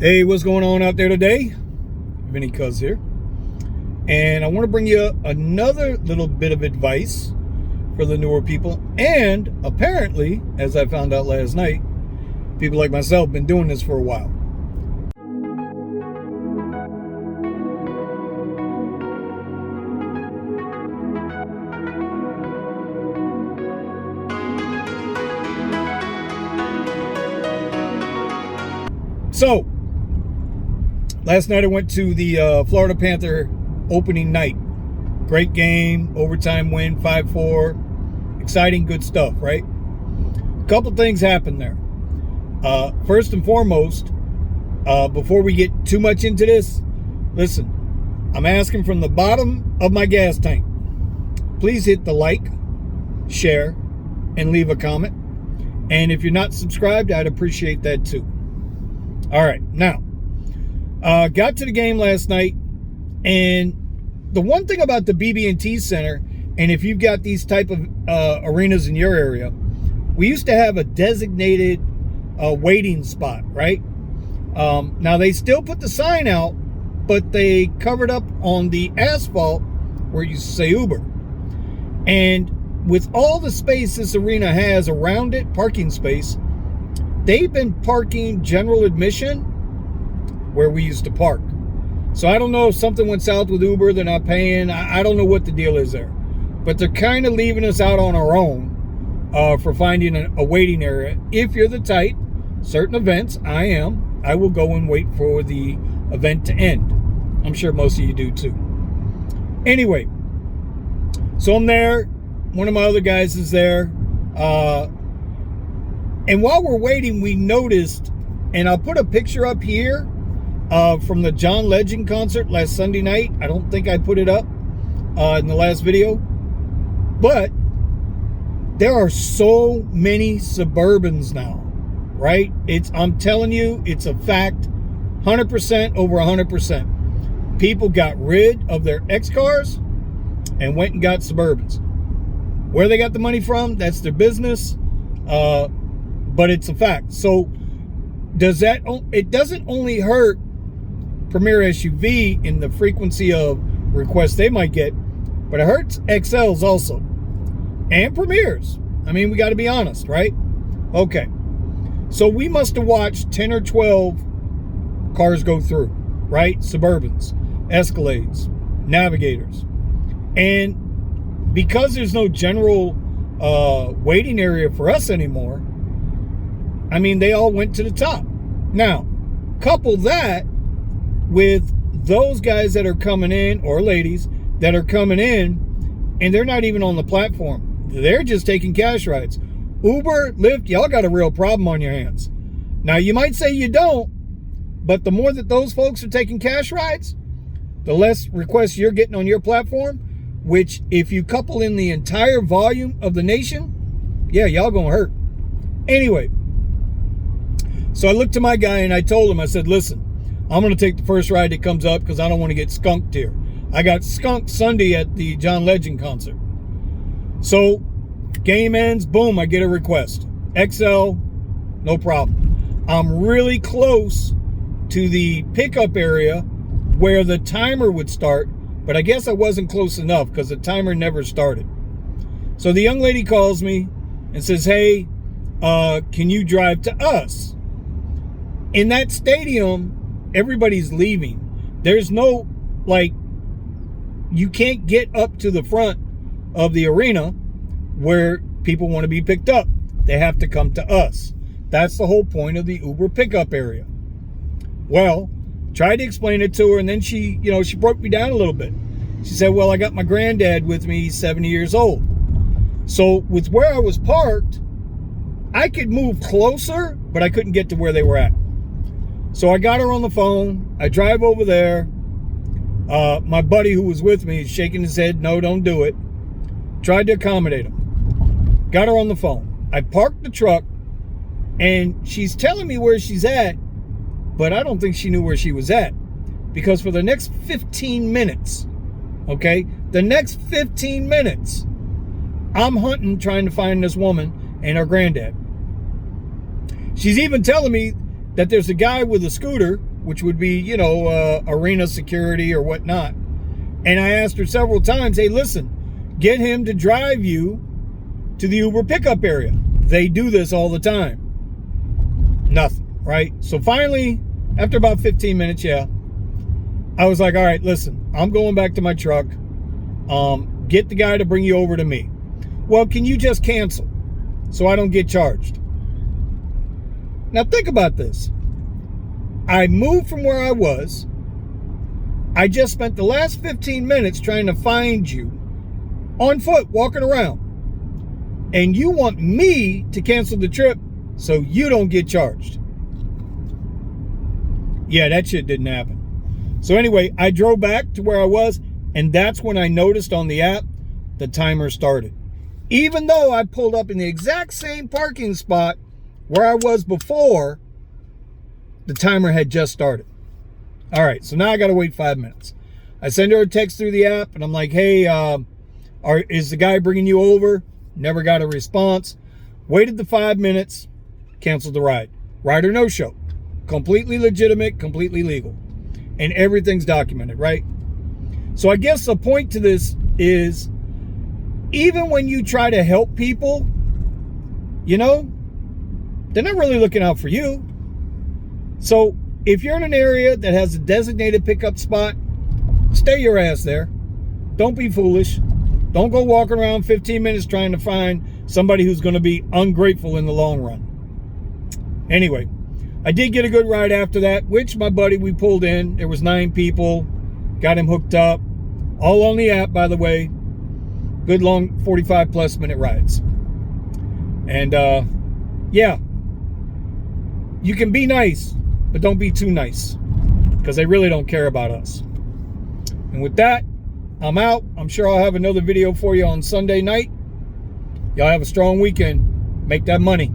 Hey, what's going on out there today? Vinny Kuzz here. And I want to bring you another little bit of advice for the newer people. And apparently, as I found out last night, people like myself have been doing this for a while. So, last night I went to the Florida Panther opening night. Great game, overtime win, 5-4. Exciting, good stuff, right? A couple things happened there. First and foremost, before we get too much into this, listen, I'm asking from the bottom of my gas tank. Please hit the like, share, and leave a comment. And if you're not subscribed, I'd appreciate that too. All right, now, got to the game last night, and the one thing about the BB&T Center, and if you've got these type of arenas in your area, we used to have a designated waiting spot, right? Now, they still put the sign out, but they covered up on the asphalt where you say Uber. And with all the space this arena has around it, parking space, they've been parking general admission where we used to park. So I don't know if something went south with Uber, they're not paying. I don't know what the deal is there. But they're kind of leaving us out on our own for finding a waiting area. If you're the type, certain events, I will go and wait for the event to end. I'm sure most of you do too. Anyway, so I'm there. One of my other guys is there. And while we're waiting, we noticed, and I'll put a picture up here from the John Legend concert last Sunday night. I don't think I put it up in the last video. But there are so many Suburbans now, right? I'm telling you, it's a fact. 100% over 100%. People got rid of their X cars and went and got Suburbans. Where they got the money from, that's their business. But it's a fact. So it doesn't only hurt Premier SUV in the frequency of requests they might get, but it hurts XLs also. And Premiers. I mean, we got to be honest, right? Okay. So we must have watched 10 or 12 cars go through, right? Suburbans, Escalades, Navigators. And because there's no general waiting area for us anymore, I mean, they all went to the top. Now, couple that with those guys that are coming in, or ladies that are coming in, and they're not even on the platform. They're just taking cash rides. Uber, Lyft, y'all got a real problem on your hands. Now, you might say you don't, but the more that those folks are taking cash rides, the less requests you're getting on your platform, which if you couple in the entire volume of the nation, yeah, y'all gonna hurt. Anyway, so I looked to my guy and I told him, I said, listen, I'm going to take the first ride that comes up because I don't want to get skunked here. I got skunked Sunday at the John Legend concert. So game ends, boom, I get a request. XL, no problem. I'm really close to the pickup area where the timer would start, but I guess I wasn't close enough because the timer never started. So the young lady calls me and says, hey, can you drive to us? In that stadium, everybody's leaving. There's no, you can't get up to the front of the arena where people want to be picked up. They have to come to us. That's the whole point of the Uber pickup area. Well, tried to explain it to her, and then she broke me down a little bit. She said, well, I got my granddad with me. He's 70 years old. So with where I was parked, I could move closer, but I couldn't get to where they were at. So I got her on the phone. I drive over there. My buddy who was with me is shaking his head. No, don't do it. Tried to accommodate him. Got her on the phone. I parked the truck, and she's telling me where she's at, but I don't think she knew where she was at. Because for the next 15 minutes, okay, the next 15 minutes, I'm hunting, trying to find this woman and her granddad. She's even telling me that there's a guy with a scooter, which would be, you know, arena security or whatnot. And I asked her several times, hey, listen, get him to drive you to the Uber pickup area. They do this all the time. Nothing, right? So finally, after about 15 minutes, I was like, all right, listen, I'm going back to my truck. Get the guy to bring you over to me. Well, can you just cancel so I don't get charged? Now think about this. I moved from where I was. I just spent the last 15 minutes trying to find you on foot, walking around. And you want me to cancel the trip so you don't get charged. Yeah, that shit didn't happen. So anyway, I drove back to where I was, and that's when I noticed on the app the timer started. Even though I pulled up in the exact same parking spot where I was before, the timer had just started. All right, so now I got to wait 5 minutes. I send her a text through the app, and I'm like, hey, is the guy bringing you over? Never got a response. Waited the 5 minutes, canceled the ride. Ride or no show. Completely legitimate, completely legal. And everything's documented, right? So I guess the point to this is, even when you try to help people, you know, they're not really looking out for you. So if you're in an area that has a designated pickup spot, stay your ass there. Don't be foolish. Don't go walking around 15 minutes trying to find somebody who's going to be ungrateful in the long run. Anyway, I did get a good ride after that, which my buddy, we pulled in. There was 9 people. Got him hooked up. All on the app, by the way. Good long 45 plus minute rides. And yeah, you can be nice, but don't be too nice, because they really don't care about us. And with that, I'm out. I'm sure I'll have another video for you on Sunday night. Y'all have a strong weekend. Make that money.